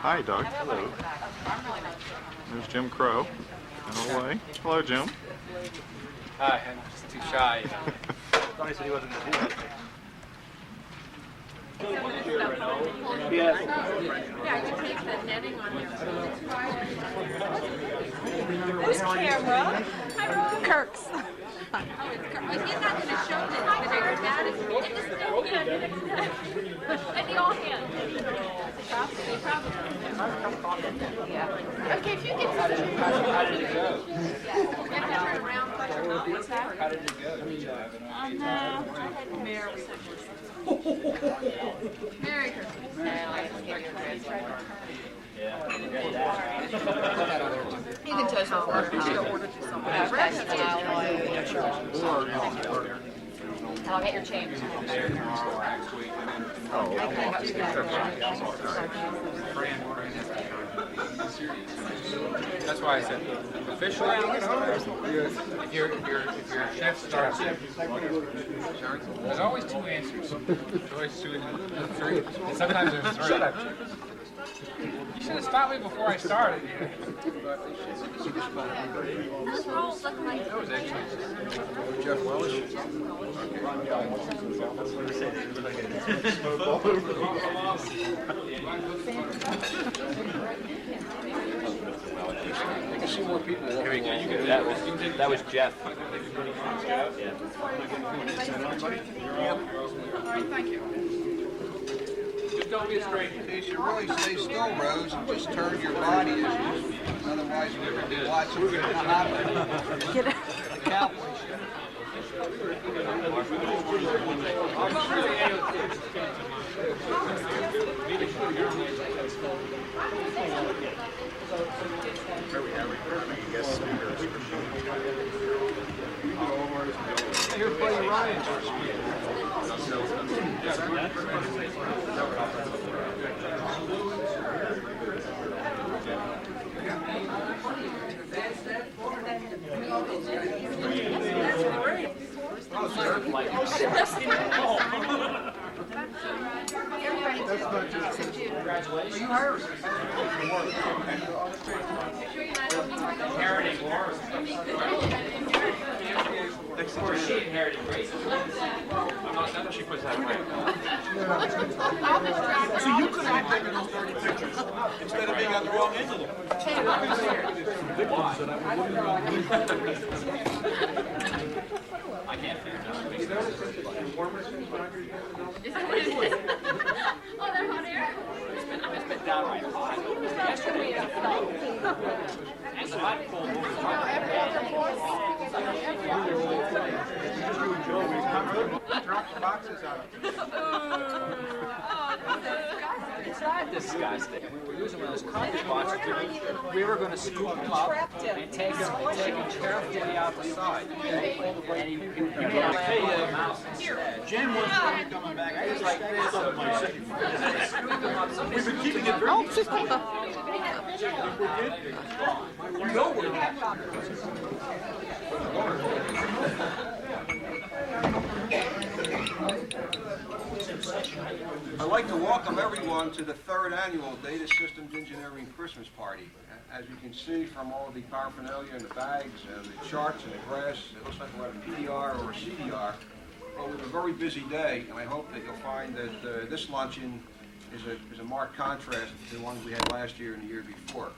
Hi, Doug. Hello. There's Jim Crow. In a way. Hello, Jim. Hi, I'm just too shy. Thought he said he wasn't going to do that. Yeah, you take the netting on there. Whose camera? Kirk's. Oh, it's Kirk. Well, he's not going to show this, but they're bad as me. And the all hands. Yeah. Okay, if you get something. How did it go? You have to turn around, push your mouth. What's that? How did it go? Did you have an Merry Christmas. Merry Christmas. You can touch the order. You should have ordered you something. And I'll get your change. That's why I said officially. If your shift starts, there's always two answers. There's always two, three, and sometimes there's three. You should have stopped me before I started. Those rolls look like That was actually Jeff Welsh. I can see more people. That was Jeff. Yeah. All right, thank you. Just don't be a stranger. You should really stay still, Rose, and just turn your body. Otherwise, we're going to be watching the cowboy show. Here's Buddy Ryan's. Or she inherited racism. I'm not saying she puts that away. So you could have taken those 30 pictures instead of being on the wrong end of them. I can't figure it out. oh, they're hot air. It's been downright hot. Yesterday, and the hot cold Drop the boxes out. It's not disgusting. We were using one of those carpet boxes. We were going to scoop them up and take them carefully out the side. And you can't pay a mouse instead. Jen was coming back. It was like this. We've been keeping it very You know we're I'd like to welcome everyone to the third annual Data Systems Engineering Christmas Party. As you can see from all the paraphernalia and the bags and the charts and the graphs, it looks like we're at a PDR or a CDR. Well, it was a very busy day, and I hope that you'll find that this luncheon is a marked contrast to the ones we had last year and the year before.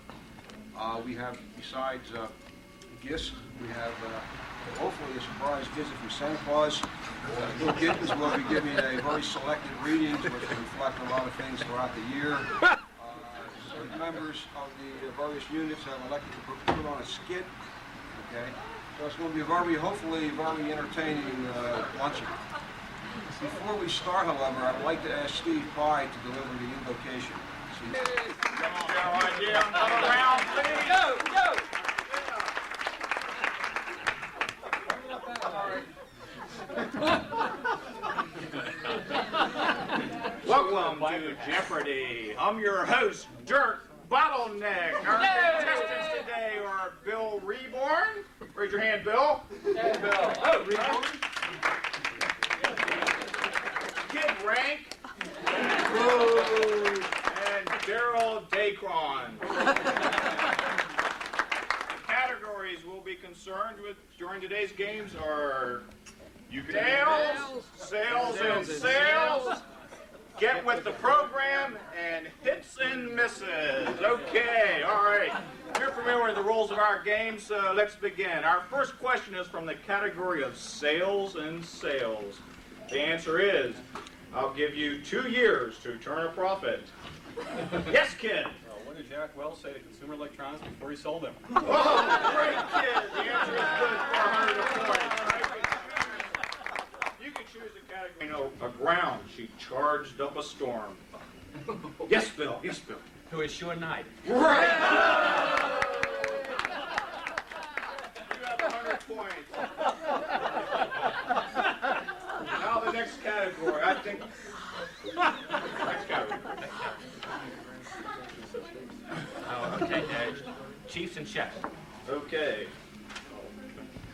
We have, besides gifts, we have hopefully a surprise visit from Santa Claus. Bill Gittens will be giving a very selected readings which reflect a lot of things throughout the year. Certain members of the various units have elected to put on a skit. Okay, so it's going to be a hopefully very entertaining luncheon. Before we start, however, I'd like to ask Steve Pye to deliver the invocation. Welcome to Jeopardy! I'm your host, Dirk Bottleneck. Our contestants today are Bill Reborn. Raise your hand, Bill. Hey, Bill. Oh, Reborn. Daryl Dacron. The categories we'll be concerned with during today's games are sales and sales, get with the program, and hits and misses. Okay, all right. You're familiar with the rules of our game, so let's begin. Our first question is from the category of sales and sales. The answer is, I'll give you 2 years to turn a profit. Yes, kid. What did Jack Welch say to Consumer Electronics before he sold them? Oh, great kid. The answer is good for 100 points. You can choose a category. Aground, she charged up a storm. Yes, Bill. Yes, Bill. To issue a knife. Right. You have 100 points. Now the next category. I think. Next category. Oh, okay, Chiefs and chefs. Okay.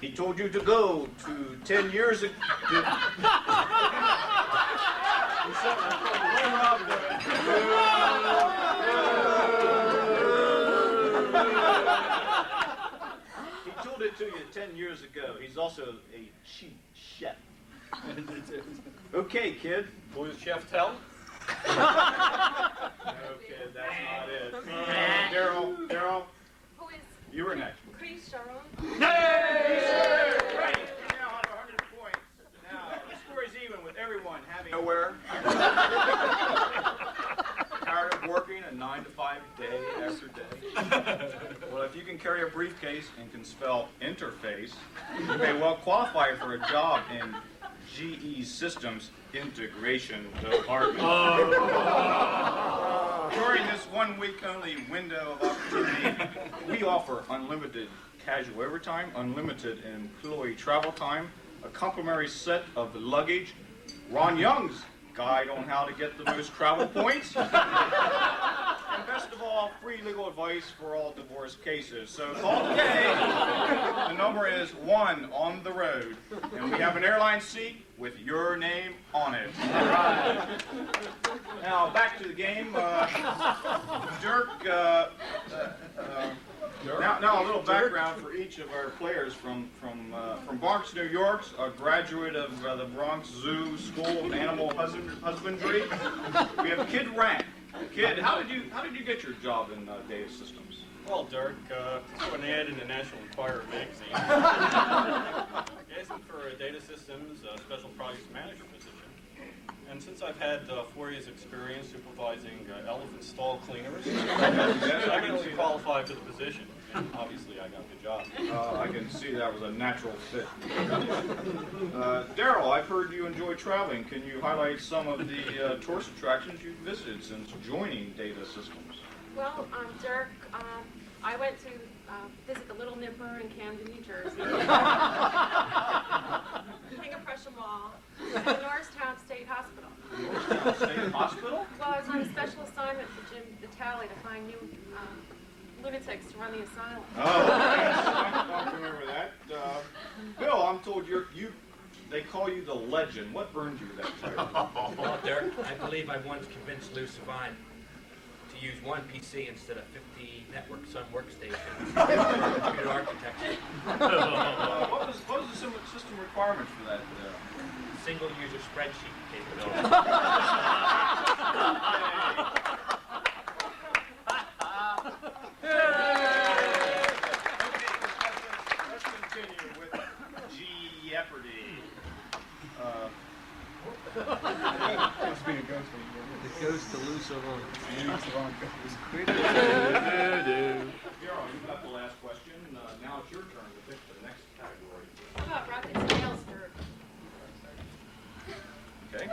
He told you to go to 10 years ago. He told it to you 10 years ago. He's also a chief chef. Okay, kid. What does Chef tell? Okay, that's not it. Daryl, Who is you were next. Chris Sharon? Yay! Right. You now have 100 points. Now, the score is even with everyone having nowhere. Tired of working a 9-to-5 day after day? Well, if you can carry a briefcase and can spell interface, you may well qualify for a job in GE Systems Integration Department. During this 1 week only window of opportunity, we offer unlimited casual overtime, unlimited employee travel time, a complimentary set of luggage, Ron Young's guide on how to get the most travel points, and best of all, free legal advice for all divorce cases. So call today. The number is 1 on the road, and we have an airline seat with your name on it. All right. Now back to the game. Dirk. Now a little background for each of our players from Bronx, New York, a graduate of the Bronx Zoo School of Animal Husbandry. We have Kid Rank. Kid, how did you get your job in data systems? Well, Dirk, saw an ad in the National Enquirer magazine. Asking for a data systems special projects manager position. And since I've had 4 years experience supervising elephant stall cleaners, I can only qualify for the position. And obviously, I got the job. I can see that was a natural fit. Daryl, I've heard you enjoy traveling. Can you highlight some of the tourist attractions you've visited since joining Data Systems? Well, Dirk, I went to visit the Little Nipper in Camden, New Jersey. King of Prussia Mall, and Norristown State Hospital. Norristown State Hospital? Well, I was on a special assignment for Jim Vitale to find new lunatics to run the asylum. Oh, I remember that. Bill, I'm told they call you the legend. What earned you that title? Well, Dirk, I believe I once convinced Lou Savine to use one PC instead of 50 network Sun workstations for computer architecture. What was the system requirement for that? Single user spreadsheet capability. Let's continue with Jeopardy. Must be a ghost. It goes to Lucio on. Daryl, you got the last question. Now it's your turn to pick the next category. How about rockets and nails for Okay.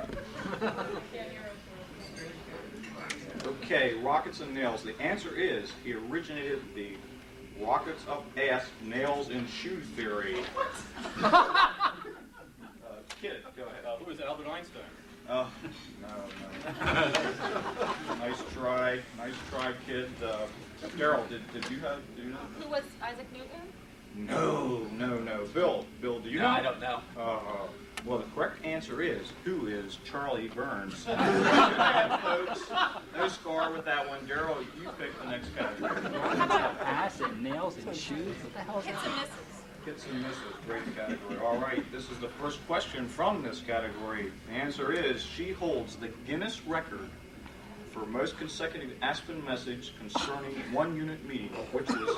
Okay, rockets and nails. The answer is he originated the rockets up ass, nails in shoe theory. Kid, go ahead. Who is Albert Einstein? Oh, no. Nice try, kid. Daryl, do you know? who was Isaac Newton? No. Bill, do you know? No, I don't know. Well, the correct answer is, who is Charlie Burns? Folks, no score with that one. Daryl, you pick the next category. Ass and nails and shoes. What the hell is Hits that? and misses. Hits and misses, great category. All right, this is the first question from this category. The answer is, she holds the Guinness record for most consecutive Aspen message concerning 1 unit meeting, which was...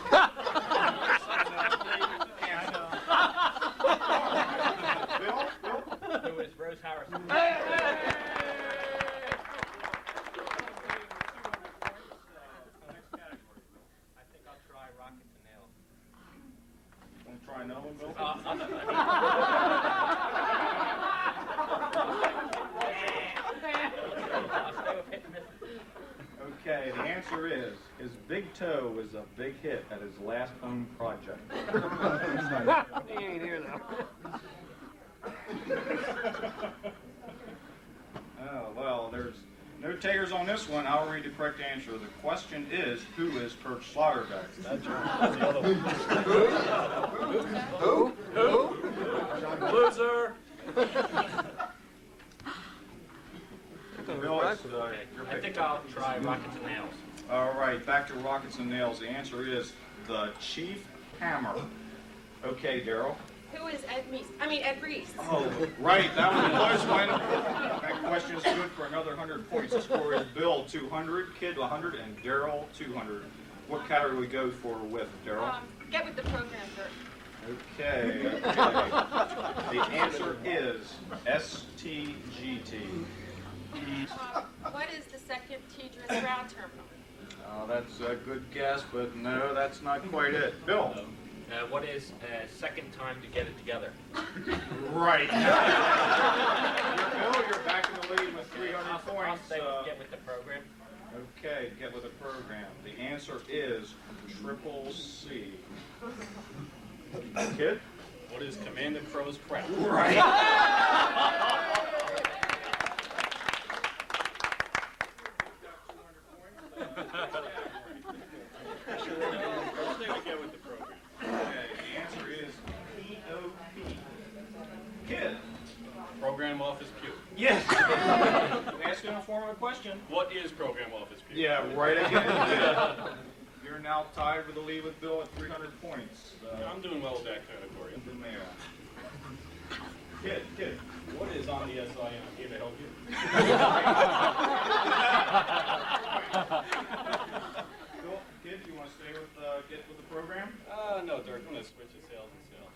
Bill? It was Rose Harrison. Want to try another one, Bill? Okay, the answer is, his big toe was a big hit at his last home project. He ain't here though. Oh, well, there's no takers on this one. I'll read the correct answer. The question is, who is Kirk Schlotterbeck? That's the other one. Who? Loser! Bill, it's, your I pick. think I'll try rockets and nails. All right, back to rockets and nails. The answer is the Chief Hammer. Okay, Daryl. Who is Ed Reese? Oh, right, that was a close one. That question is good for another 100 points. The score is Bill 200, Kid 100, and Daryl 200. What category we go for with, Daryl? Get with the program, Kirk. Okay. The answer is STGT. What is the second Tidris ground terminal? That's a good guess, but no, that's not quite it. Bill. What is second time to get it together? Right. Bill, you're back in the lead with 300 I'll points. say get with the program. Okay, get with the program. The answer is Triple C. Kid? What is Commander Crow's crap? Right. Get with the program. Okay, the answer is POP. Kid? Program Office Q. Yes. Ask in a form of a question. What is Program Office Q? Yeah, right again. You're now tied for the lead with Bill at 300 points. I'm doing well with that category. From there. Kid. What is on the SI? I'm here to help you. Bill, Kid, you want to stay with get with the program? No, Dirk. I'm going to switch to sales and sales.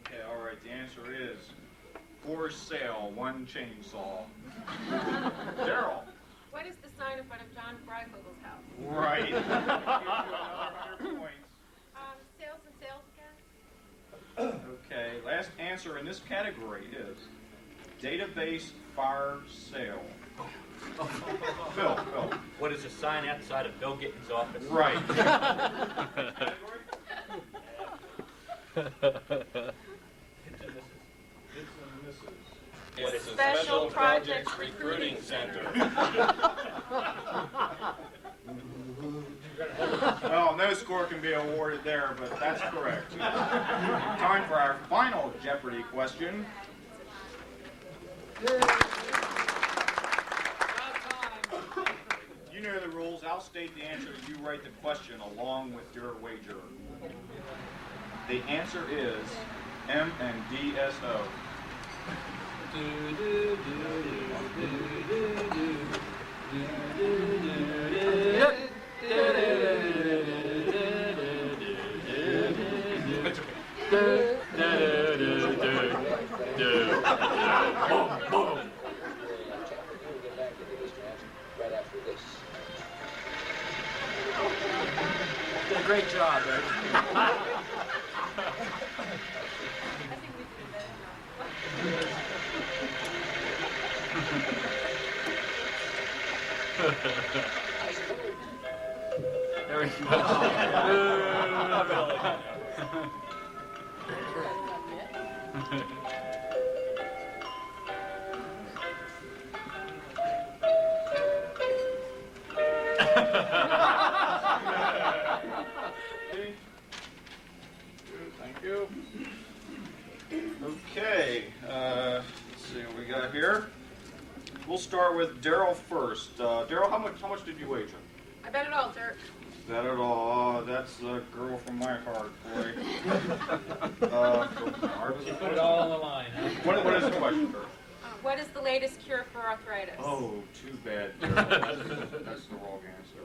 Okay, all right. The answer is for sale, one chainsaw. Daryl. What is the sign in front of John Freifel's house? Right. Gives you another 100 points. Sales and sales again? Okay, last answer in this category is database fire sale. Phil. What is the sign outside of Bill Gitten's office? Right. It's a Special Projects Recruiting Center. Well, no score can be awarded there, but that's correct. Time for our final Jeopardy question. You know the rules. I'll state the answer. You write the question along with your wager. The answer is M&DSO. Did a great job, Eric. I think we could have There we go. Thank you. Okay, We'll start with Daryl first. Daryl, how much did you wager? I bet it all, Dirk. Bet it all. That's the girl from my heart, boy. You put it all on the line, huh? What is the question, Kirk? What is the latest cure for arthritis? Oh, too bad, Daryl. That's the wrong answer.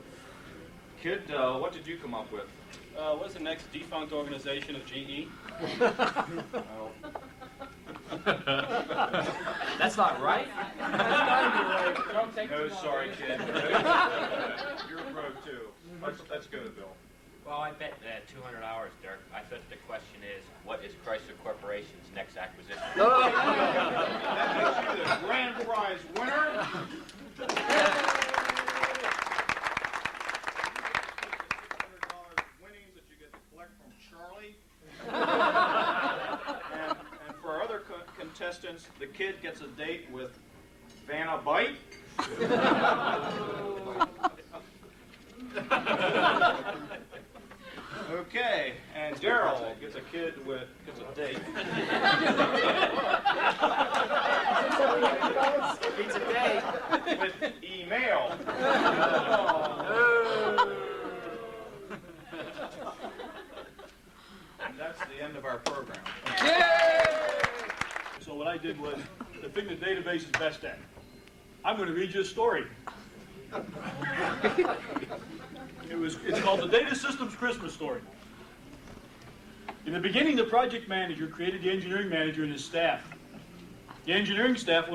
Kid, what did you come up with? What's the next defunct organization of GE? Oh, That's not right. That's gotta be right. Don't take no, too long. sorry, kid. You're a pro, too. Let's go to Bill. Well, I bet 200 hours, Dirk. I thought the question is, what is Chrysler Corporation's next acquisition? That makes you the grand prize winner. Winnings that you get to collect from Charlie. And for our other contestants, the kid gets a date with Vanna Bite. Okay, and Daryl gets a date. It's a day. With email. And that's the end of our program. So what I did was the thing the database is best at. I'm going to read you a story. It's called the Data Systems Christmas Story. In the beginning, the project manager created the engineering manager and his staff. The engineering staff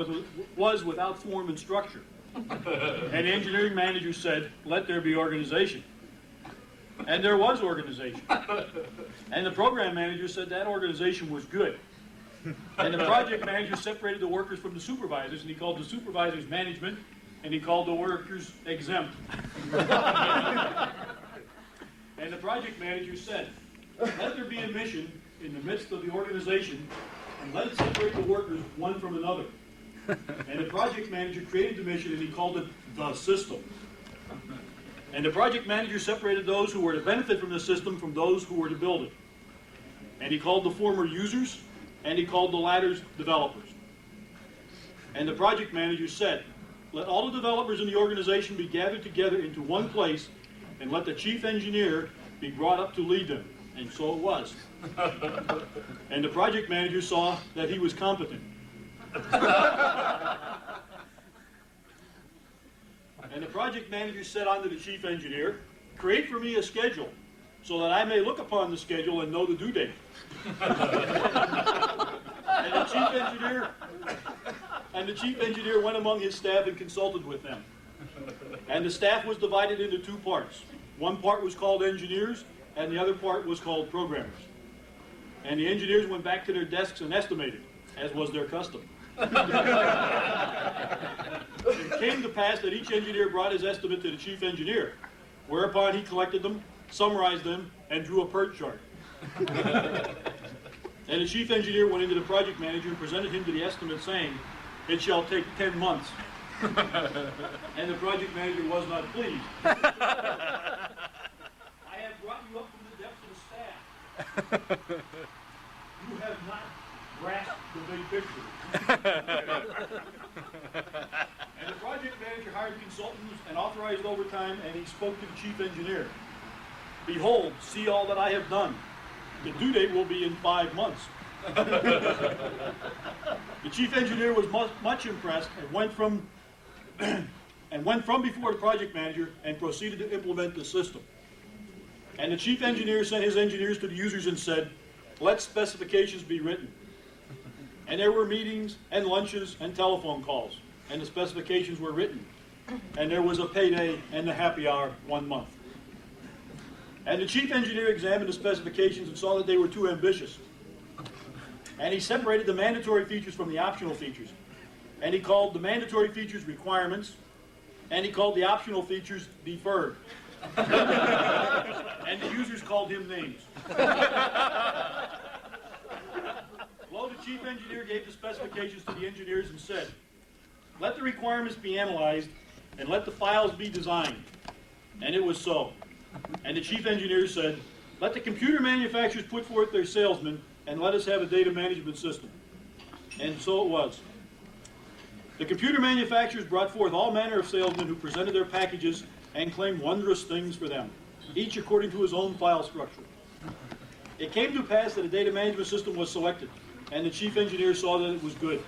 was without form and structure. And the engineering manager said, let there be organization. And there was organization. And the program manager said that organization was good. And the project manager separated the workers from the supervisors, and he called the supervisors management, and he called the workers exempt. And the project manager said, let there be a mission in the midst of the organization, and let it separate the workers one from another. And the project manager created the mission, and he called it the system. And the project manager separated those who were to benefit from the system from those who were to build it. And he called the former users, and he called the latters developers. And the project manager said, let all the developers in the organization be gathered together into one place, and let the chief engineer be brought up to lead them. And so it was. And the project manager saw that he was competent. And the project manager said unto the chief engineer, create for me a schedule, so that I may look upon the schedule and know the due date. And the chief engineer went among his staff and consulted with them. And the staff was divided into two parts. One part was called engineers, and the other part was called programmers. And the engineers went back to their desks and estimated, as was their custom. It came to pass that each engineer brought his estimate to the chief engineer, whereupon he collected them, summarized them, and drew a PERT chart. And the chief engineer went into the project manager and presented him to the estimate, saying, it shall take 10 months. And the project manager was not pleased. I have brought you up from the depths of the staff. You have not grasped the big picture. And the project manager hired consultants and authorized overtime, and he spoke to the chief engineer. Behold, see all that I have done. The due date will be in 5 months. The chief engineer was much impressed and went from before the project manager and proceeded to implement the system. And the chief engineer sent his engineers to the users and said, let specifications be written. And there were meetings and lunches and telephone calls, and the specifications were written. And there was a payday and a happy hour 1 month. And the chief engineer examined the specifications and saw that they were too ambitious. And he separated the mandatory features from the optional features. And he called the mandatory features requirements, and he called the optional features deferred. And the users called him names. Well, the chief engineer gave the specifications to the engineers and said, let the requirements be analyzed, and let the files be designed. And it was so. And the chief engineer said, let the computer manufacturers put forth their salesmen, and let us have a data management system. And so it was. The computer manufacturers brought forth all manner of salesmen who presented their packages and claimed wondrous things for them, each according to his own file structure. It came to pass that a data management system was selected, and the chief engineer saw that it was good,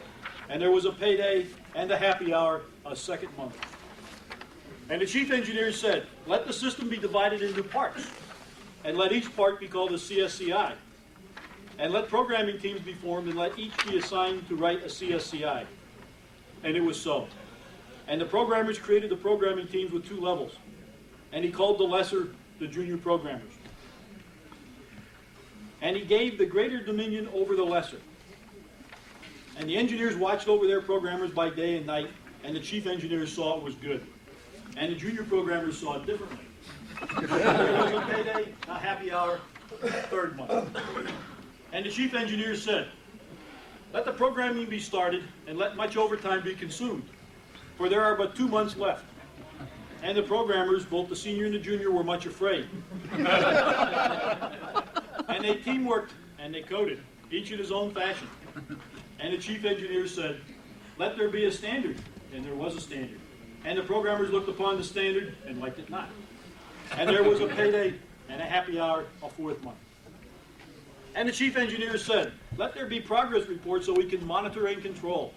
and there was a payday and a happy hour a second month. And the chief engineer said, let the system be divided into parts, and let each part be called a CSCI, and let programming teams be formed, and let each be assigned to write a CSCI. And it was so. And the programmers created the programming teams with 2 levels, and he called the lesser the junior programmers. And he gave the greater dominion over the lesser. And the engineers watched over their programmers by day and night, and the chief engineers saw it was good. And the junior programmers saw it differently. There was a payday, a happy hour, third month. And the chief engineer said, let the programming be started, and let much overtime be consumed, for there are but 2 months left. And the programmers, both the senior and the junior, were much afraid. And they teamworked, and they coded, each in his own fashion. And the chief engineer said, let there be a standard, and there was a standard. And the programmers looked upon the standard and liked it not. And there was a payday and a happy hour a 4th month. And the chief engineer said, let there be progress reports so we can monitor and control.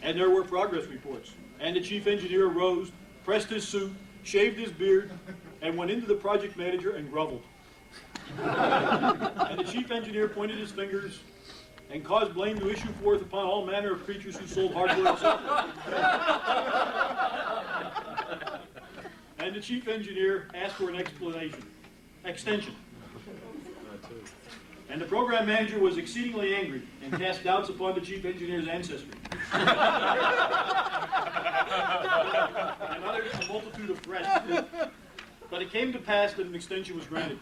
And there were progress reports. And the chief engineer arose, pressed his suit, shaved his beard, and went into the project manager and groveled. And the chief engineer pointed his fingers and caused blame to issue forth upon all manner of creatures who sold hardware and software. And the chief engineer asked for an extension. And the program manager was exceedingly angry and cast doubts upon the chief engineer's ancestry. And others a multitude of threats. But it came to pass that an extension was granted.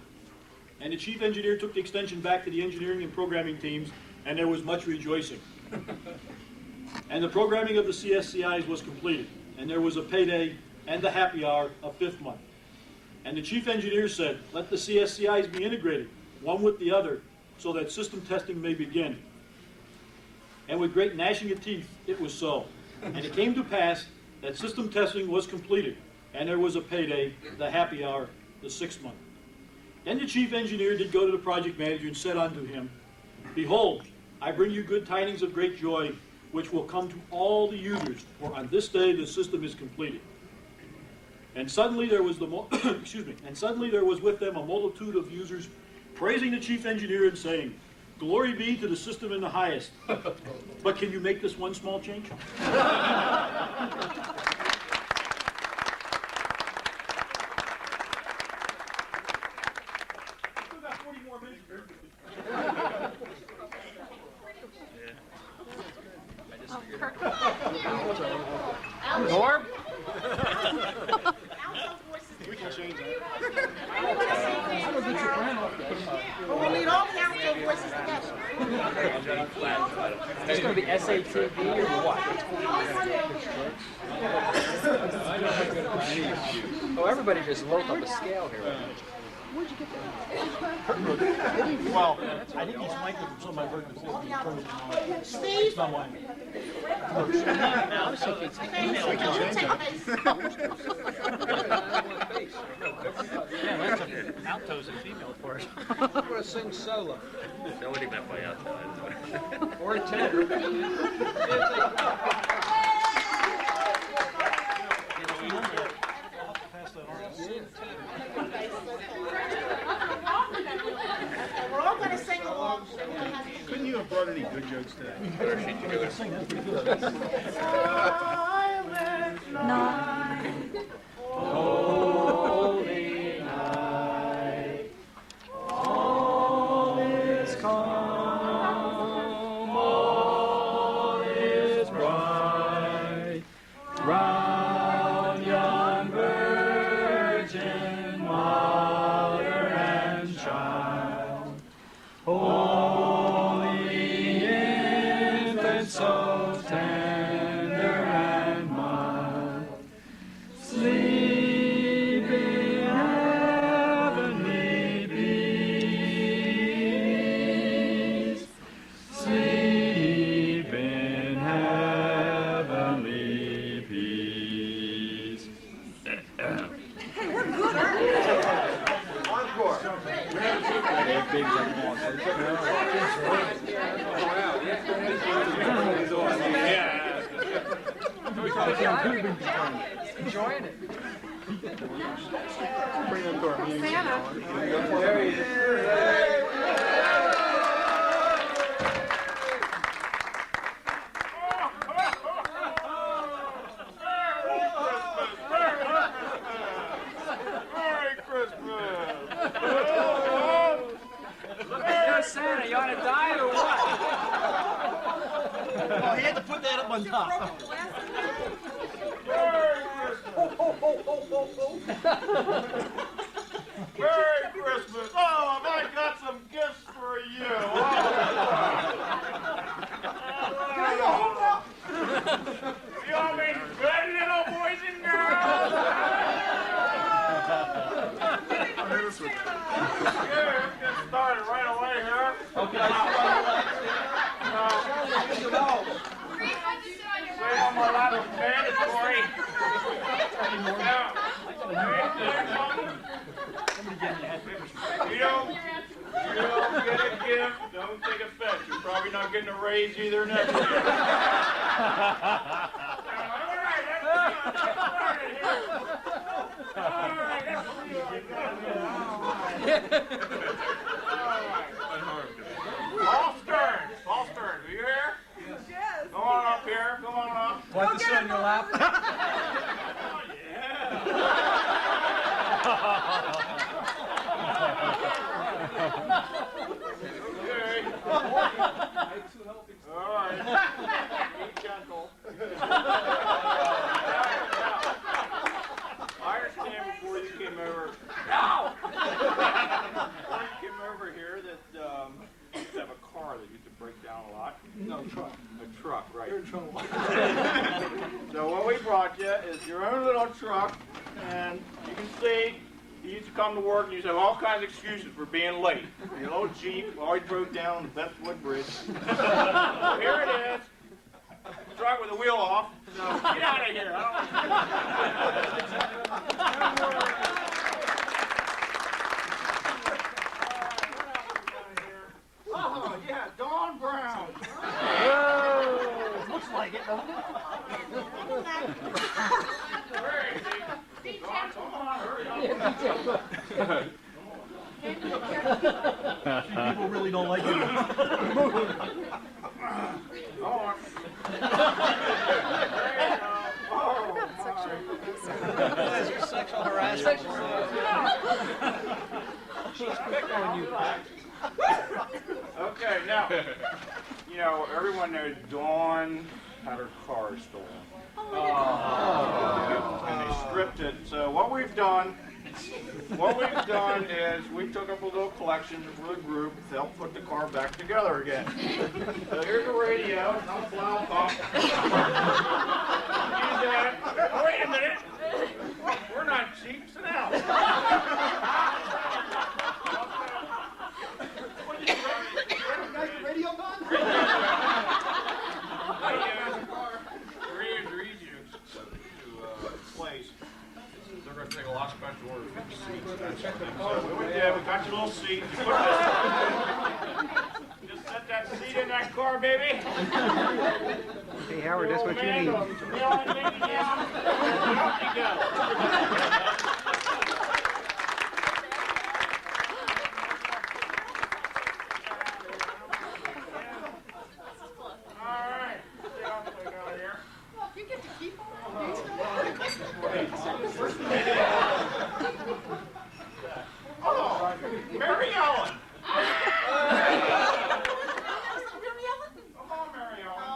And the chief engineer took the extension back to the engineering and programming teams, and there was much rejoicing. And the programming of the CSCIs was completed, and there was a payday and the happy hour of 5th month. And the chief engineer said, let the CSCIs be integrated, one with the other, so that system testing may begin. And with great gnashing of teeth, it was so. And it came to pass that system testing was completed, and there was a payday, the happy hour, the 6th month. Then the chief engineer did go to the project manager and said unto him, behold, I bring you good tidings of great joy, which will come to all the users, for on this day the system is completed. And suddenly there was and suddenly there was with them a multitude of users praising the chief engineer and saying, glory be to the system in the highest. But can you make this one small change? We've got 40 more minutes. Norm? We can change that. We need all the alto voices together. Is this going to be SATB or what? Oh, everybody just load up a scale here. Well, I think he's Michael from some of my work. Steve? Not mine. Alto's a female for us. I'm going to sing solo. Nobody meant by alto. Or a tenor. We're all going to sing along. Couldn't you have brought any good jokes today? Holy night, all is calm, all is bright, round young virgin, mother and child, holy infant, so tender and mild, sleep. Enjoying it. Bring them to our meeting. Merry Christmas! Look at you, Santa. You on a diet or what? Oh, he had to put that up on top. Merry Christmas! Oh, I got some gifts for you! You all mean good little boys and girls? Here, get started right away here. Say on my lap is mandatory. Now, you don't get a gift, don't take offense. You're probably not getting a raise either next year. All right, let's get started here. All right, let's see what we got here. Paul Stearns, are you here? Yes. Come on up here, come on up. Want to sit on your lap? Oh, yeah. Okay. All right. Be gentle. I understand before you came over. No! Before you came over here that you used to have a car that used to break down a lot. No, truck. A truck, right. You're in trouble. So what we brought you is your own little truck, and you can see you used to come to work and you used to have all kinds of excuses for being late. Your little Jeep always broke down on the Bethwood Bridge. So here it is. Truck with the wheel off. So get out of here. Oh, yeah, Dawn Brown. Looks like it, doesn't it? Where is he? Dawn, come on, hurry up. People really don't like it. Oh, That's your sexual harassment. she's picking on you. Okay, now, you know, everyone knows Dawn had her car stolen. And they stripped it. So what we've done is we took up a little collection for the group to help put the car back together again. So here's the radio. It's not a plow pump. Use that. Oh, wait a minute. We're not cheap. Sit down. Radio gone? Radios are easy to place. They're going to take a lot of special orders for the seats. So what we did, we got your little seat. You put just set that seat in that car, baby. Hey, Howard, that's what you need. Off you go. Oh, Mary Ellen! Come on, Mary Ellen.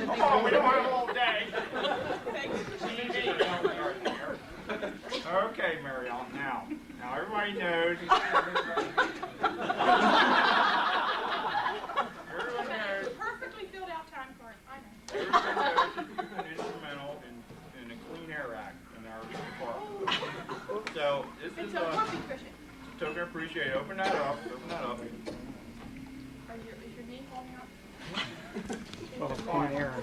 Come on, we don't have all day. Okay, Mary Ellen, now everybody knows. Perfectly filled out time card. I know. Everyone knows that you've been instrumental in the Clean Air Act in our department. So this is a token of appreciation. Open that up. Open that up. Is your name falling out? Oh, Clean Air.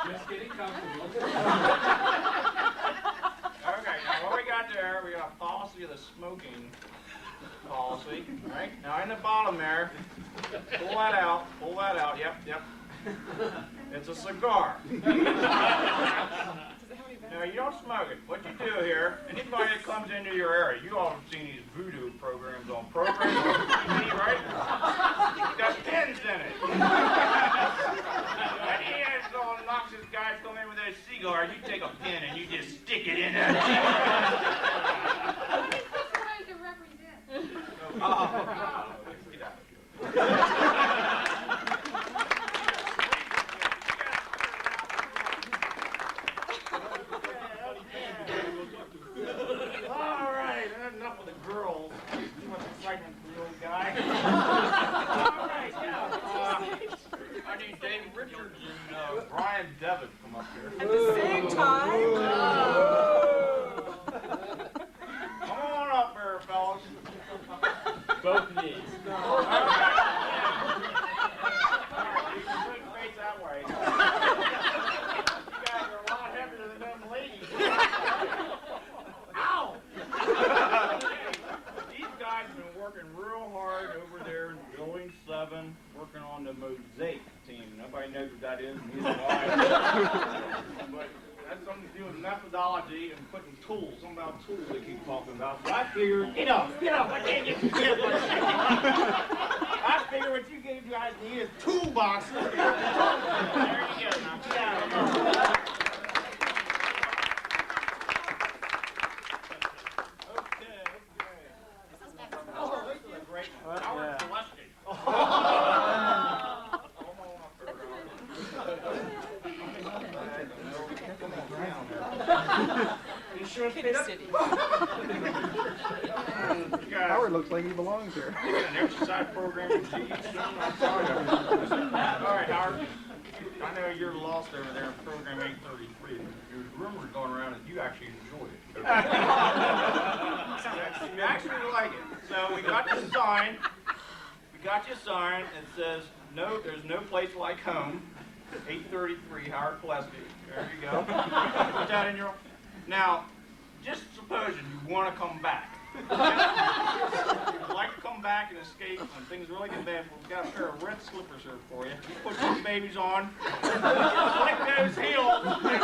Just getting comfortable. Okay, now the smoking policy, right? Now in the bottom there, pull that out, yep. It's a cigar. Now you don't smoke it. What you do here, anybody that comes into your area, you all have seen these voodoo programs on TV, right? It's got pins in it. Any obnoxious guys come in with those cigars, you take a pin and you just stick it in there. Get out of here. All right, enough of the girls. Too much excitement for the old guy. All right, now, I need David Richards and Brian Devitt come up here. At the same time? Come on up here, fellas. Both knees. All right. You can put your face that way. You guys are a lot heavier than them ladies. Ow! These guys have been working real hard over there in Building 7, working on the mosaic team. Nobody knows what that is, neither do I. But that's something to do with methodology and putting tools, something about tools they keep talking about. So I figured, get up, I can't get you here for a second. I figured what you guys need is toolboxes. There you go, now get out of here. Howard looks like he belongs here. You got an exercise program with GE soon? I'm sorry. All right, Howard. I know you're lost over there in program 833. There's rumors going around that you actually enjoy it. You actually like it. So we got you signed. It says, no, there's no place like home. 833 Howard Plesky. There you go. Put that in your... Now, just supposing you want to come back. You'd like to come back and escape when things really get bad. We've got a pair of red slippers here for you. You put those babies on, lick those heels, and bam!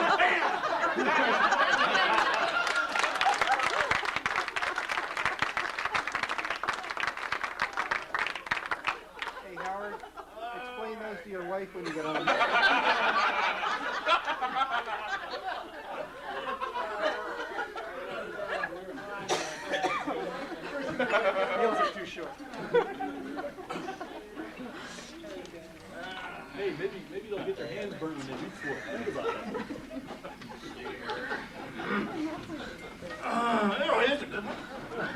Hey, Howard, explain those to your wife when you get home. Heels are too short. Hey, maybe they'll get their hands burned when they reach for it. Think about that. Anyway, this is a good one.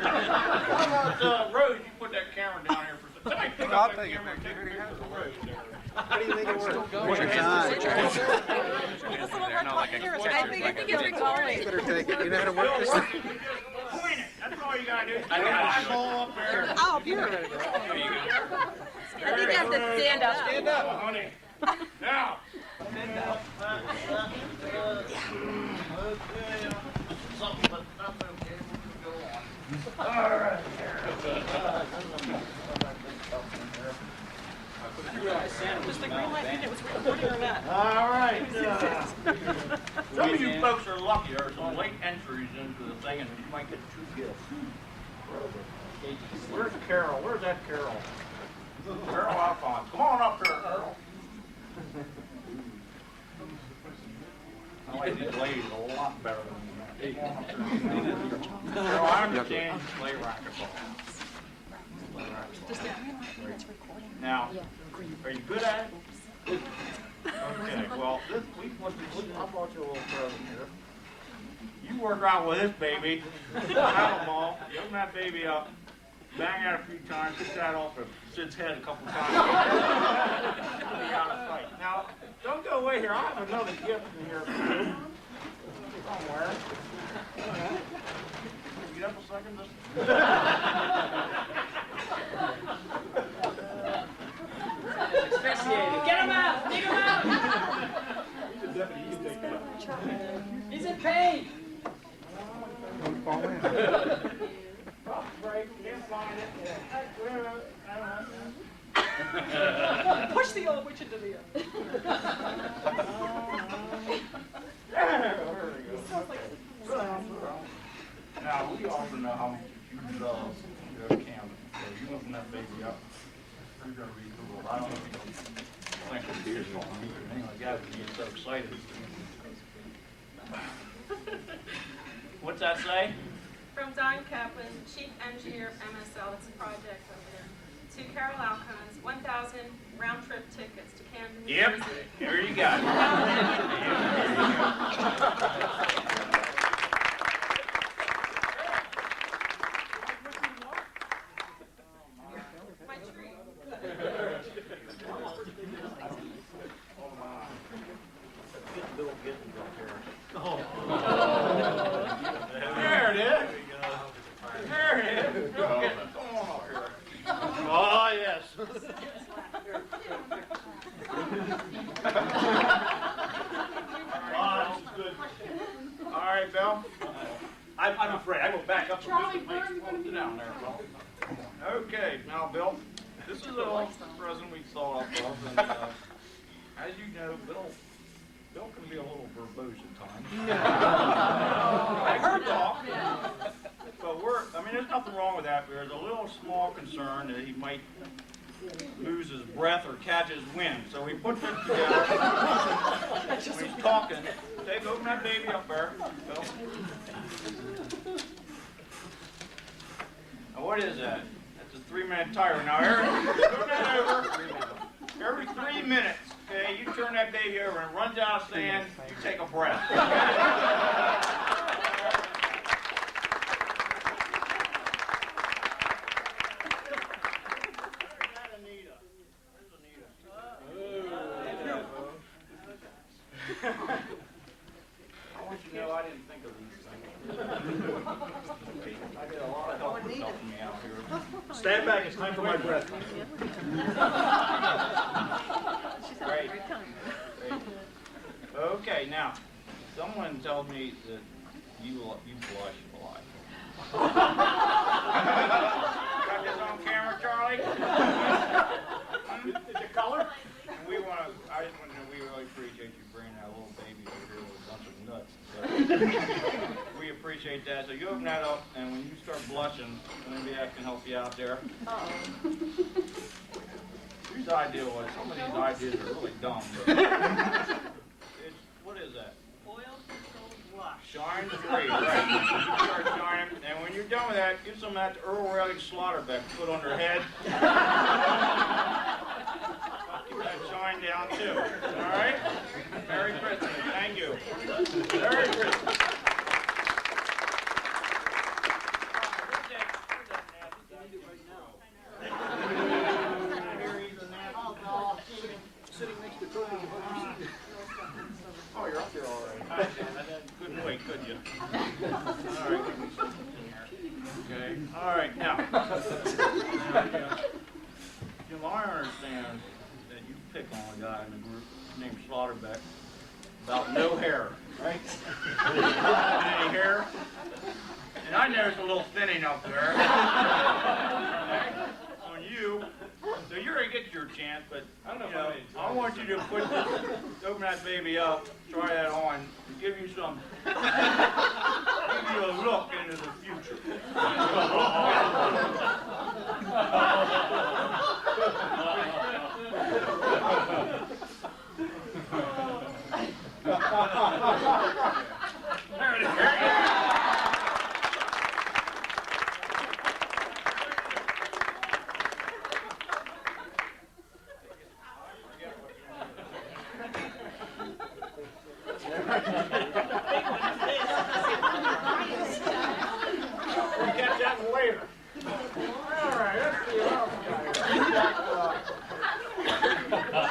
How about, Rose, you put that camera down here for a second. Somebody pick up that camera and take a picture of Rose there. How do you think it works? I think it's recording. Better take it. You know how to work this thing? Point it. That's all you gotta do. You got a ball up there. Oh, here. I think you have to stand up. Stand up. Honey. Now. Something, but that's okay. We'll go on. All right. All right. Some of you folks are lucky. There are some late entries into the thing, and you might get 2 gifts. Where's Carol? Where's that Carol? Carol Alphonse. Come on up here, Carol. I like these ladies a lot better than me. Carol, I understand you play racquetball. Now, are you good at it? Okay, well, I brought you a little present here. You work out with this baby, have a ball, open that baby up, bang it a few times, hit that off of Sid's head a couple times. You'll be out of sight. Now, don't go away here. I have another gift in here for you. Somewhere. Get up a second. Get him out! Dig him out! He's in pain! Don't fall in. Push the old witch into the air. Now, we often know how much you love your camera. So you open that baby up, you're going to be cool. I don't know if you think the beer's going to be or anything like that, but you get so excited. What's that say? From Don Kaplan, Chief Engineer of MSL, it's a project over there, to Carol Alcons, 1,000 round-trip tickets to Camden, New Yep, Jersey. there you got it. My tree. There it is. There it is. Come on up here. Oh, yes. This is good. All right, Bill. I'm afraid. I will back up. Charlie, sit down there, Bill. Okay, now, Bill, this is a little present we thought up of, and as you know, Bill can be a little verbose at times. I heard talk. But there's nothing wrong with that. There's a little small concern that he might lose his breath or catch his wind. So we put this together. When he's talking, open that baby up there, Bill. Now what is that? That's a 3-minute timer. Now, Eric, turn that over. Every 3 minutes, okay, you turn that baby over and it runs out of sand, you take a breath. I want you to know I didn't think of these things. I get a lot of help with helping me out here. Stand back, it's time for my breath. Great. Great. Okay, now, someone told me that you blush a lot. Got this on camera, Charlie? Is it color? And I just want to know, we really appreciate you bringing that little baby over here with a bunch of nuts. So, we appreciate that. So you open that up, and when you start blushing, maybe I can help you out there. Whose idea was? Some of these ideas are really dumb. But what is that? Oil controlled blush. Shine free, right. You start shining, and when you're done with that, give some of that to Earl Raleigh Schlotterbeck, put on their head. Keep that shine down too. All right? Merry Christmas. Thank you. Merry Christmas. Sitting next to Kirk. Oh, you're up there all right. Couldn't wait, could you? All right. Okay. All right. Now, Jim, I understand that you pick on a guy in the group named Schlotterbeck about no hair, right? Any hair? And I noticed a little thinning up there. On you. So you're going to get your chance, but I want you to put this, open that baby up, try that on, and give you a look into the future. There it is. We'll catch that later. All right, let's see what else we got here.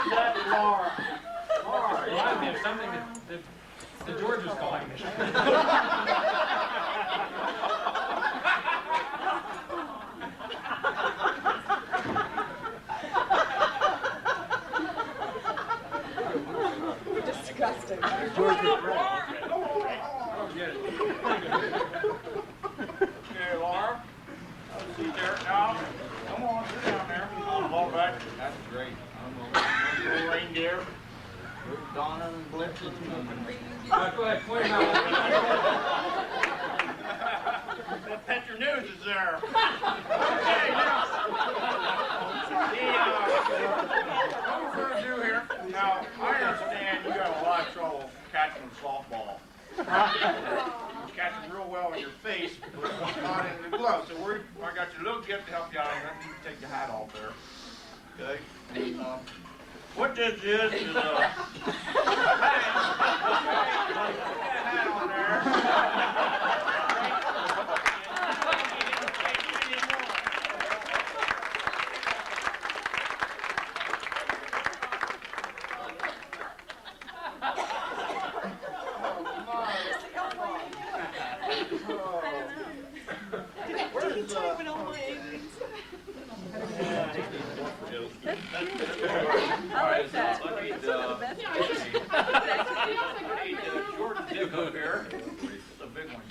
That's Laura. Laura, Reminds me of something that George was calling me. Disgusting. Okay, Laura. Have a seat there. Now, come on, sit down there. All right. That's great. there. Okay, now, what we're going to do here, now, I understand you got a lot of trouble catching a softball. You catch it real well in your face, but not in the glove. So I got your little gift to help you out. I'm going to take your hat off there. Okay? And, what this is a hat. Hat on there. Up here. It's a big one.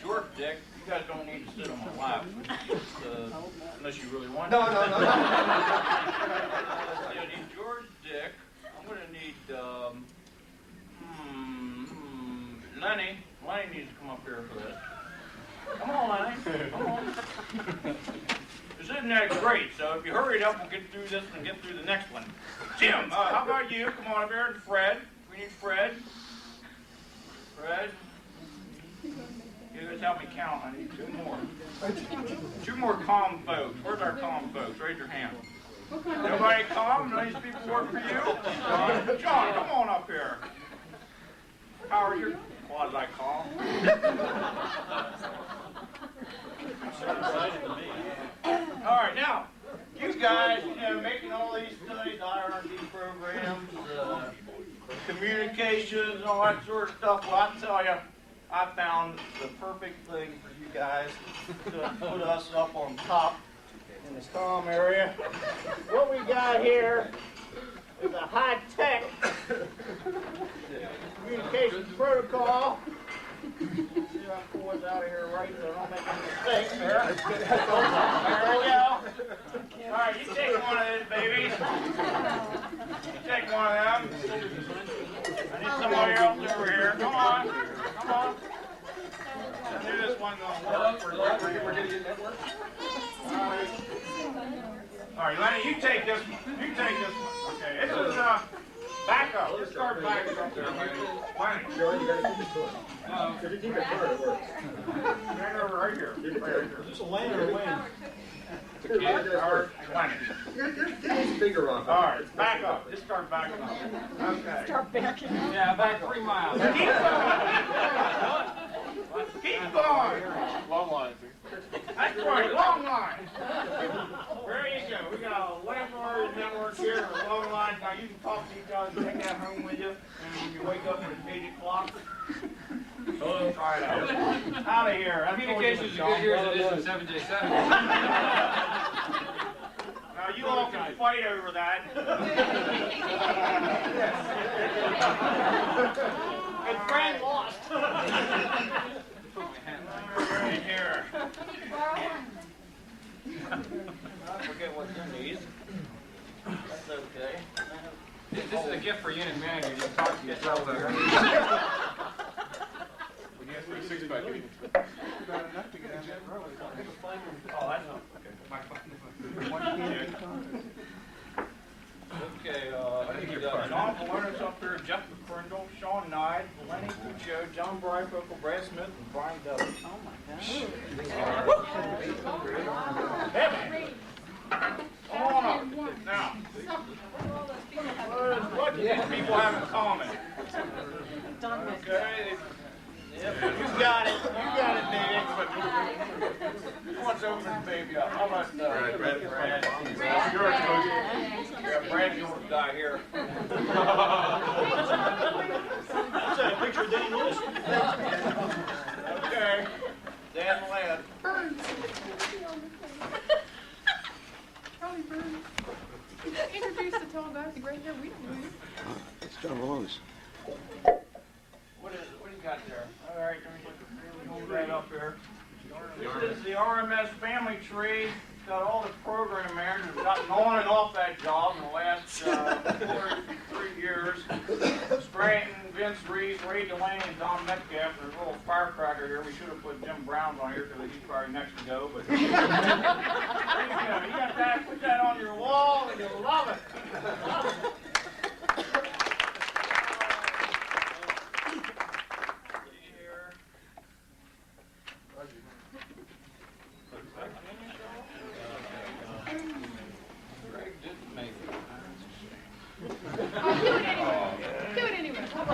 George Dick, you guys don't need to sit on my lap. Unless you really want to. No. You need George Dick. I'm going to need Lenny. Lenny needs to come up here for this. Come on, Lenny. Come on. This isn't that great, so if you hurry it up, we'll get through this and get through the next one. Jim, how about you? Come on up here. And Fred. We need Fred. Fred, you guys help me count. I need two more. Two more calm folks. Where's our calm folks? Raise your hand. Nobody calm? None of these people work for you? John, come on up here. Howard, you're quasi-calm. All right, now, you guys, making all these studies, R&D programs, communications, and all that sort of stuff. Well, I tell you, I found the perfect thing for you guys to put us up on top in this calm area. What we got here is a high-tech communications protocol. See if I pull this out of here right so I don't make any mistakes there. There we go. All right, you take one of these babies. You take one of them. I need somebody else over here. Come on. Come on. I knew this one going to work. We're getting it network. All right, Lenny, you take this one. You take this one. Okay, this is back up. Let's start backing up there, Lenny. Lenny. Joey, you got to keep it short. If you keep it short, it works. Stand over right here. Is this a lane or a lane? Get his finger off. All right, back up. Just start backing up. Okay. Start backing up? Yeah, back 3 miles. Keep going. Long line. That's right, long line. There you go. We got a landlord network here, a long line. Now you can talk to each other, take that home with you, and when you wake up at 8 o'clock, try it out. Out of here. Communications is good here as it is in 7J7. Now you all can fight over that. Good friend lost. Right here. I forget what you need. That's okay. This is a gift for unit manager. You can talk to yourself there. We get 3 6-pack. Oh, that's not okay. Okay, John Valernis up here, Jeff McCrindle, Sean Nye, Lenny Cuccio, John Bryfocal, Brad Smith, and Brian Dudley. Oh my gosh. Come on up. Now, what do these people have in common? Okay. Yep, you got it. You got it, Dave. Who wants to open this baby up? How about Brad? Brad. Brad's the old guy here. Is that a picture of Dan Lewis? Okay. Dan Ladd. Introduce the tall guy with the gray hair. We don't know him. It's John Rose. What do you got there? All right, let me hold that up here. This is the RMS family tree. It's got all the program managers who've gotten on and off that job in the last 3 years. Scranton, Vince Reese, Ray Delaney, and Don Metcalf, and there's a little firecracker here. We should have put Jim Brown's on here because he's probably next to go. But there you go. You got that. Put that on your wall, and you'll love it. Love it. Do it anyway. It's not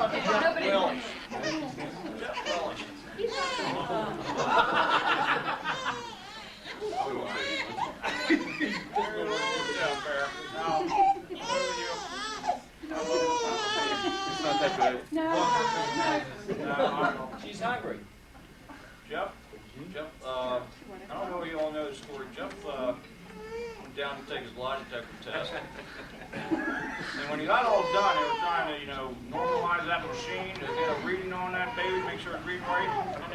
that good. No. She's hungry. Jeff, I don't know if you all know the story. Jeff went down to take his lie detector test. And when he got all done, they were trying to, normalize that machine to get a reading on that baby, make sure it's reading right. And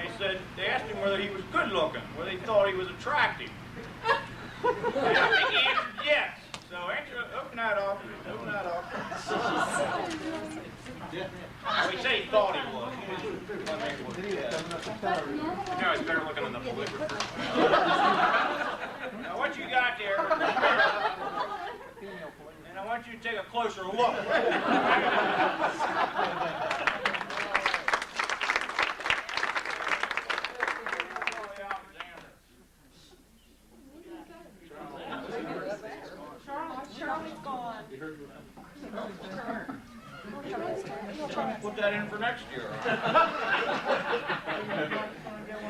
they asked him whether he was good looking, whether he thought he was attractive. And I think he answered yes. So open that up. Open that up. We say he thought he was. He's better looking than the polygrapher. Now what you got there? And I want you to take a closer look. Charlie's gone. Put that in for next year.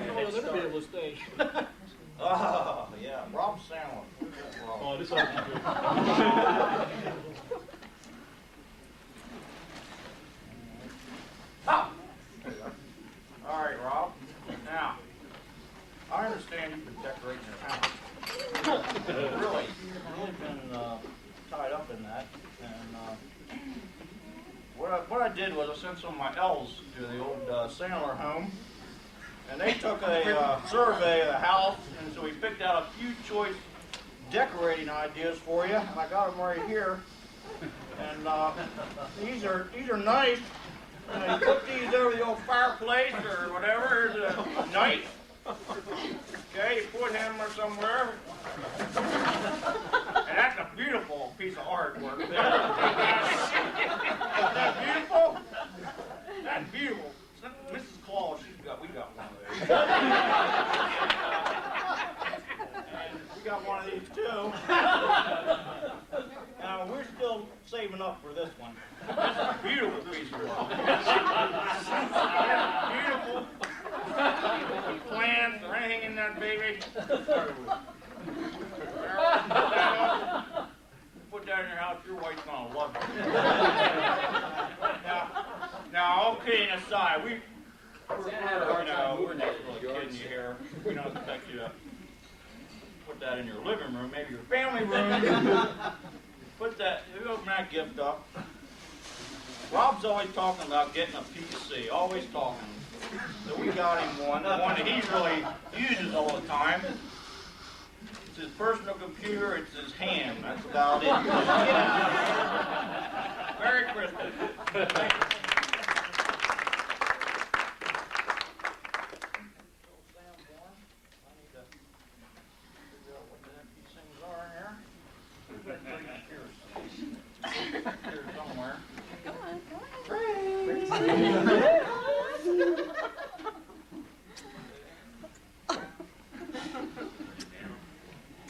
They'll never be able to stay. Oh, yeah, Rob Sandler. Oh, this ought to be good. Oh. All right, Rob. Now, I understand you've been decorating your house. Really been tied up in that. And what I did was I sent some of my elves to the old Sandler home, and they took a survey of the house, and so we picked out a few choice decorating ideas for you, and I got them right here. And these are nice. You put these over the old fireplace or whatever. Here's a knife. Okay, you put him or somewhere. And that's a beautiful piece of artwork there. Is that beautiful? That's beautiful. Mrs. Claus, we got one of these. And we got one of these too. Now we're still saving up for this one. That's a beautiful piece of work. Beautiful. Plants or anything in that baby. Put that in your house, your wife's gonna love it. Now, all kidding aside, we're not really kidding you here. We don't expect you to put that in your living room, maybe your family room. Put that, you open that gift up. Rob's always talking about getting a PC, always talking. So we got him one, the one that he really uses all the time. It's his personal computer, it's his hand, that's about it. Yeah. Merry Christmas. Thank you. Somewhere. Come on.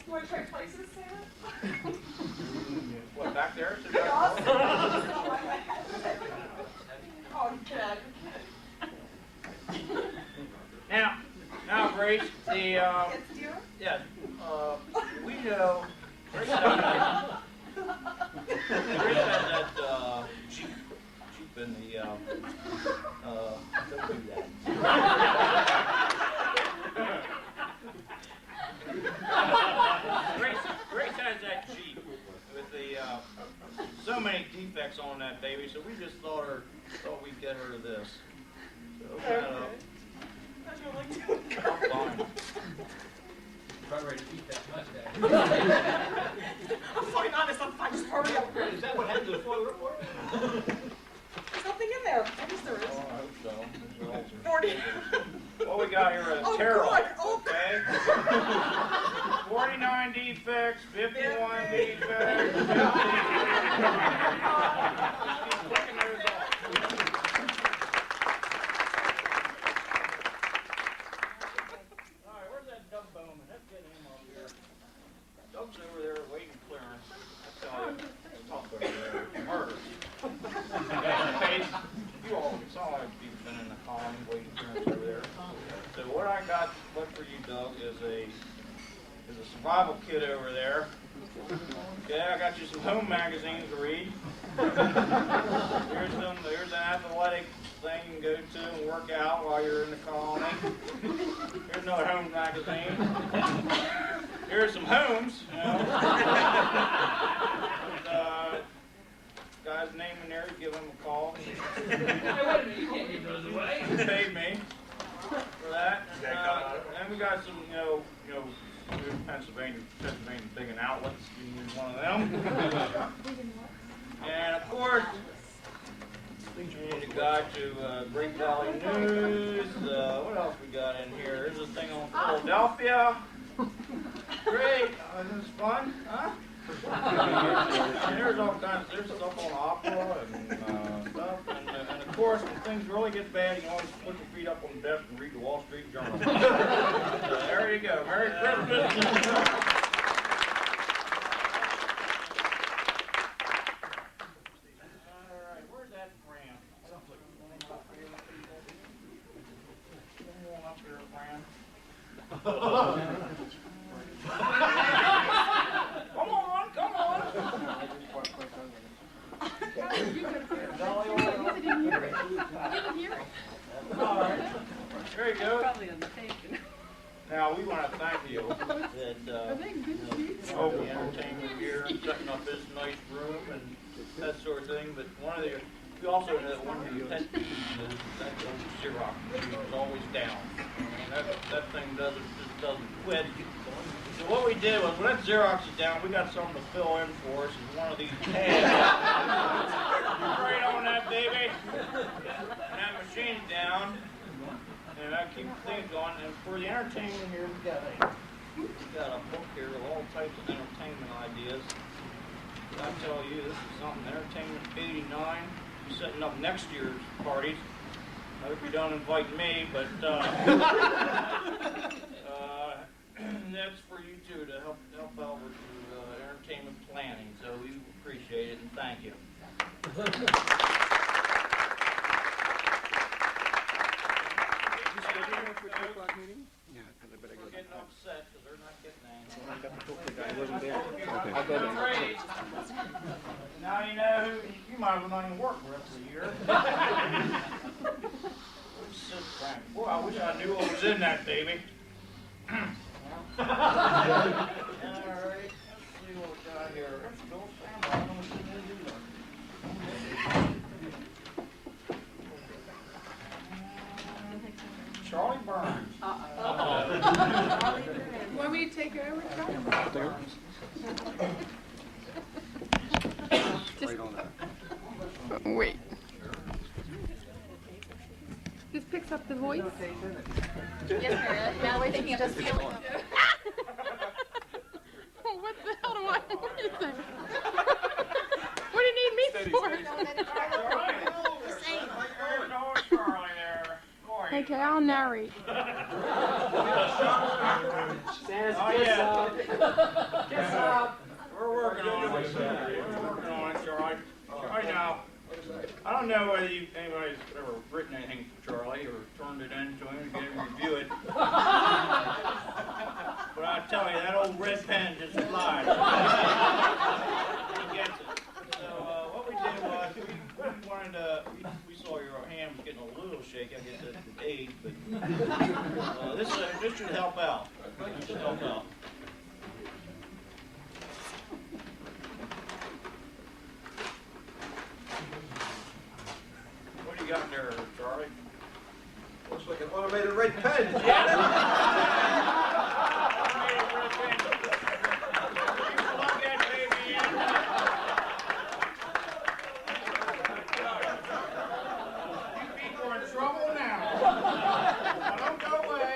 You want to trade places, Sarah? What, back there? Oh, you can. Now, Grace, Yes, dear? yeah, we know, Grace has that, Jeep in the, don't do that. Grace has that Jeep with the, so many defects on that baby, so we just thought we'd get her this. So open that up. How'd you like to? Fine. Probably ready to eat that mustache. I'm fine, honest, I'm fine. Just hurry up. Is that what happened to the foil report? There's nothing in there. I just got here a Oh, terror. God. Oh, Okay. 49 defects, 51 defects. 50. Clicking those off. All right, where's that Doug Bowman? Let's get him up here. Doug's over there waiting clearance. That's how tough over there. Murder. You all saw you've been in the colony waiting clearance over there. So what I got left for you, Doug, is a survival kit over there. Okay, I got you some home magazines to read. Here's an athletic thing you can go to and work out while you're in the colony. Here's another home magazine. Here's some homes, you know. Guy's name in there, give him a call. He paid me for that. And we got some, Pennsylvania big and outlets. You can use one of them. And of course, we need a guide to Great Valley News. What else we got in here? There's a thing on Philadelphia. Great. Isn't this fun? Huh? And there's all kinds. There's stuff on opera and stuff. And of course, when things really get bad, you can always put your feet up on the desk and read the Wall Street Journal. So there you go. Merry Christmas. There you go. Now we want to thank you that over the entertainment here and setting up this nice room and that sort of thing. But we also know that one of your pet peeves is that old Xerox machine is always down. And that thing just doesn't quit. So what we did was, when that Xerox is down, we got something to fill in for us. It's one of these pads. Right on that, baby. And that machine's down. And that keeps things going. And for the entertainment here, we got a book here with all types of entertainment ideas. I tell you, this is something, Entertainment 89. We're setting up next year's parties. I hope you don't invite me, but that's for you too, to help out with your entertainment planning. So we appreciate it and thank you. We're getting upset because they're not getting anything. I'll go there. Now you know who, you might as well not even work the rest of the year. Boy, I wish I knew what was in that baby. All right, let's see what we got here. Let's go stand by. Charlie Burns. Want me to take over, Charlie? Right on that. Wait. This picks up the voice? Yes, Maria. Now we're thinking of just feeling. What the hell do I think? What do you need me for? Okay, I'll narrate. Kiss up. We're working on it. Charlie. Charlie, now, I don't know whether anybody's ever written anything for Charlie or turned it in to him to get him to review it. But I tell you, that old red pen just flies. He gets it. So what we did was we wanted to. We saw your hand was getting a little shaky. I guess that's the age, but this should help out. This should help out. What do you got there, Charlie? Looks like an automated red pen. Automated red pen. Plug that baby in. You people are in trouble now. Now don't go away.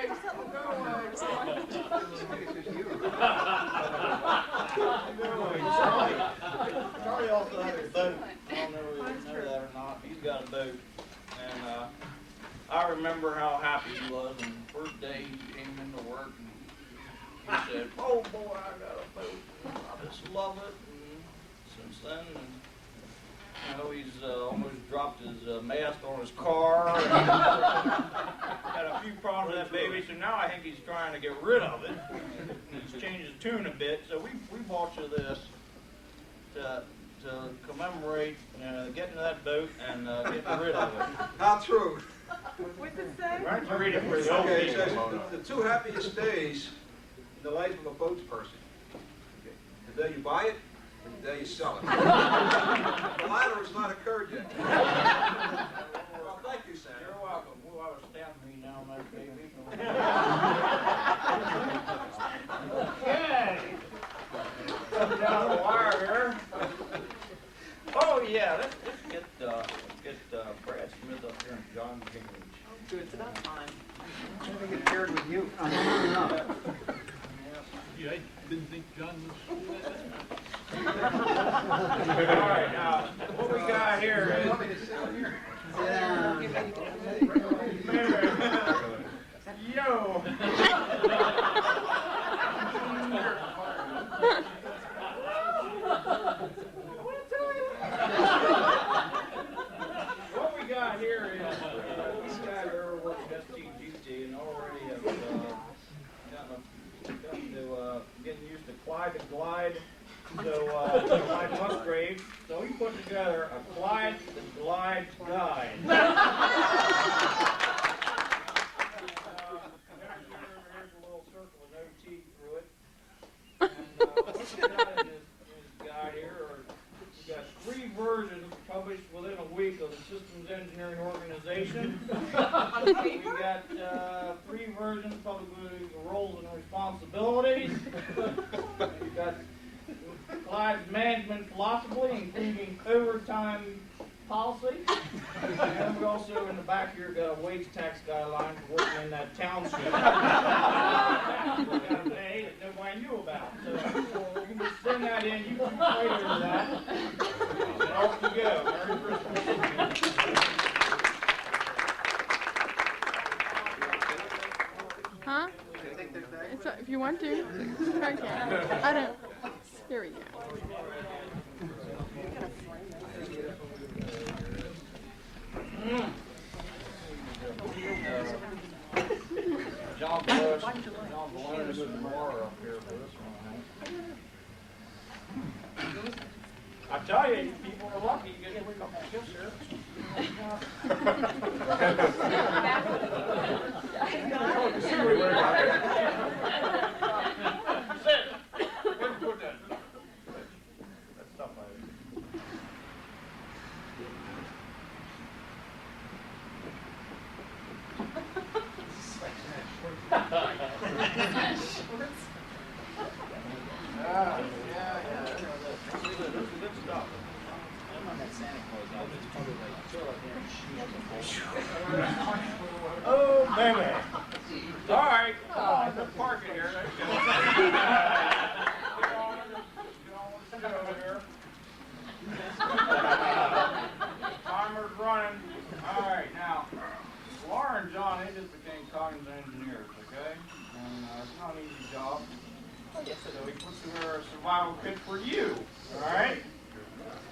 Kirk, and he said, "Oh boy, I got a boat. I just love it." And since then, you know, he's almost dropped his mast on his car. And had a few problems with that baby, so now I think he's trying to get rid of it. He's changed his tune a bit, so we bought you this to commemorate getting that boat and getting rid of it. How true. What's it say? Why don't you read it for the old Okay, it people? says, the two happiest days in the life of a boats person. Okay. The day you buy it and the day you sell it. The latter has not occurred yet. Well, thank you, Senator. You're welcome. We'll have a staff meeting now on that baby. Okay. Down the wire here. Oh yeah, let's get Brad Smith up here and John Gingrich. Good, it's about time. I'm going to get paired with you. Yeah, I didn't think John was. All right, now what we got here is. Yo. What we got here is these guys are working STGT and already have gotten to getting used to Clyde and Glide. So Clyde Musgrave. So he put together a Clyde and Glide guide. Here's a little circle with no T through it. And what we got in this guide here are we got 3 versions published within a week of the Systems Engineering Organization. We got 3 versions published with the roles and responsibilities. We got Clyde's management philosophy, including overtime policy. And we also, in the back here, got a wage tax guideline for working in that township. We got a pay that nobody knew about. So you can just send that in, you can play with that. And off you go. Merry Christmas. Huh? It's, if you want to. Okay. I don't. Here we go. John Balonis and Laura up here for this one. I tell you, you people are lucky. You get a couple of gifts here. Where'd you put that? That stuff I Oh, baby. All right. Let's park it here. Timer's running. All right, now, Laura and John, they just became cognizant engineers, okay? And it's not an easy job. So we put together a survival kit for you, all right?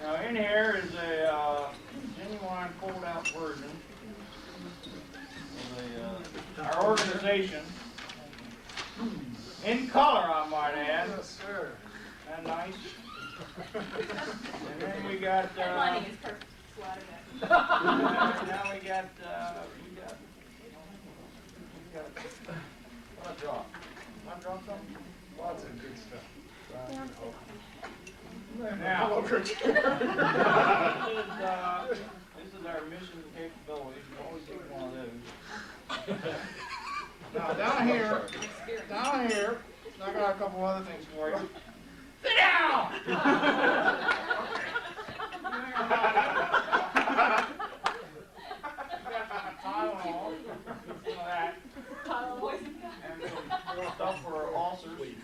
Now, in here is a genuine fold-out version of our organization. In color, I might add. Yes, sir. And nice. And then we got. Money is perfect. Now we got. What I drop? I drop something? Lots of good stuff. Now, this is our mission capabilities. You always get one of those. Now down here, I got a couple other things for you. Sit down! Tylenol, some of that. And some more stuff for ulcers. Getting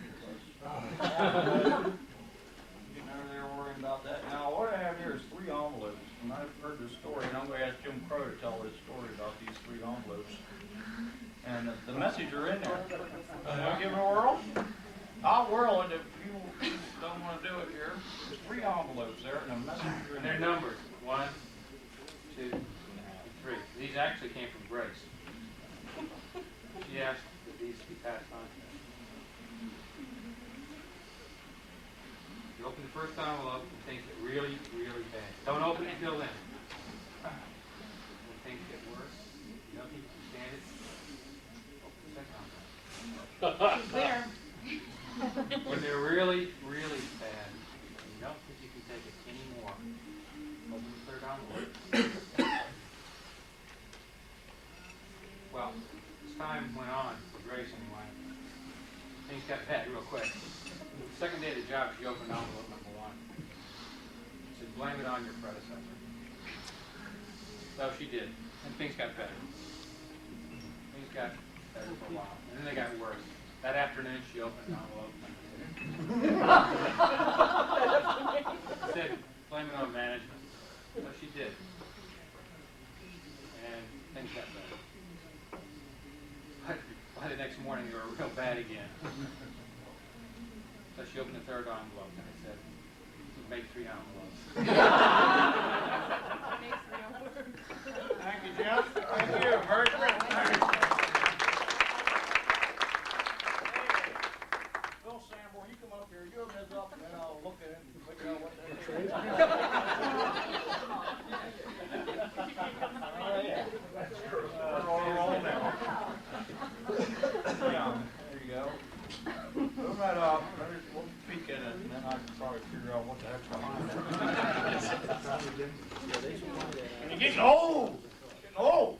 over there worrying about that. Now, what I have here is 3 envelopes. And I've heard this story, and I'm going to ask Jim Crow to tell this story about these 3 envelopes. And the message these are in there. Want to give it a whirl? I'll whirl it if you don't want to do it here. There's 3 envelopes there and a messenger in They're there. numbered. 1, 2, 3. These actually came from Grace. She asked that these be passed on to her. You open the first envelope and things get really, really bad. Don't open it until then. When things get worse, you don't think you can stand it, open the second envelope. There. When they're really, really bad, and you don't think you can take it anymore, open the third envelope. Well, as time went on, for Grace anyway, things got bad real quick. The second day of the job, she opened envelope number 1. She said, blame it on your predecessor. So she did, and things got better. Things got better for a while, and then they got worse. That afternoon, she opened an envelope number 2. She said, blame it on management. So she did. And things got better. But by the next morning, they were real bad again. So she opened the third envelope, and I said, make 3 envelopes. Thank you, Jeff. Thank you. Merry Christmas. Bill Sanborn, you come up here. You open this up, and then I'll look at it and figure out what the heck it is. Oh, yeah. We're all now. Yeah, there you go. Open that up. We'll peek in it, and then I can probably figure out what the heck's behind it. You're getting old. Getting old.